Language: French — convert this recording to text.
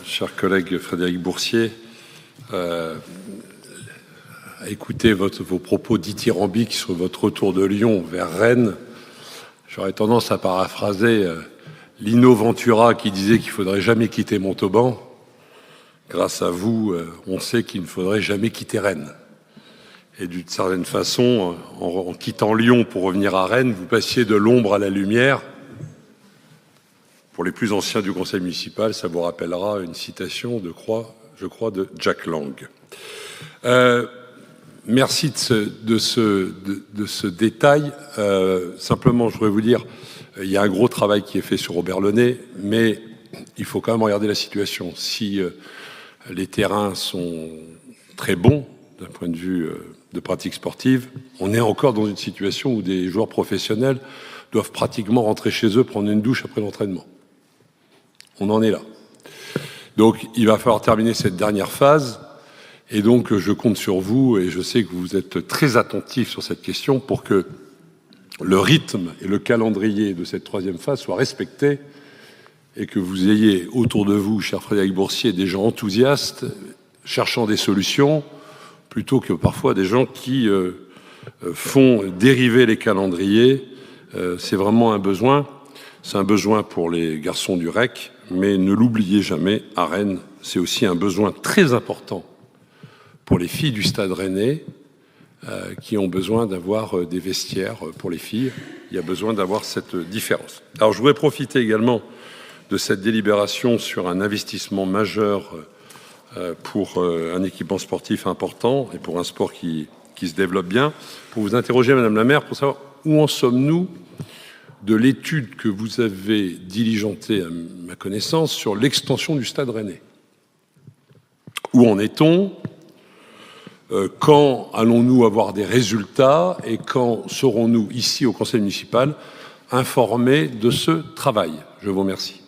Cher collègue Frédéric Boursier, à écouter vos propos dithyrambiques sur votre retour de Lyon vers Rennes, j'aurais tendance à paraphraser Lino Ventura qui disait qu'il ne faudrait jamais quitter Montauban. Grâce à vous, on sait qu'il ne faudrait jamais quitter Rennes. Et d'une certaine façon, en quittant Lyon pour revenir à Rennes, vous passiez de l'ombre à la lumière. Pour les plus anciens du conseil municipal, ça vous rappellera une citation je crois, de Jack Lang. Merci de ce détail. Simplement, je voudrais vous dire, il y a un gros travail qui est fait sur Aubert-Launay, mais il faut quand même regarder la situation. Si les terrains sont très bons d'un point de vue de pratique sportive, on est encore dans une situation où des joueurs professionnels doivent pratiquement rentrer chez eux, prendre une douche après l'entraînement. On en est là. Donc, il va falloir terminer cette dernière phase. Et donc, je compte sur vous, et je sais que vous êtes très attentifs sur cette question, pour que le rythme et le calendrier de cette troisième phase soient respectés, et que vous ayez autour de vous, cher Frédéric Boursier, des gens enthousiastes, cherchant des solutions, plutôt que parfois des gens qui font dériver les calendriers. C'est vraiment un besoin. C'est un besoin pour les garçons du REC, mais ne l'oubliez jamais, à Rennes, c'est aussi un besoin très important pour les filles du Stade Rennais, qui ont besoin d'avoir des vestiaires pour les filles. Il y a besoin d'avoir cette différence. Alors, je voudrais profiter également de cette délibération sur un investissement majeur pour un équipement sportif important et pour un sport qui se développe bien, pour vous interroger, Madame la maire, pour savoir où en sommes-nous de l'étude que vous avez diligentée, à ma connaissance, sur l'extension du Stade Rennais. Où en est-on? Quand allons-nous avoir des résultats et quand serons-nous, ici au conseil municipal, informés de ce travail? Je vous remercie.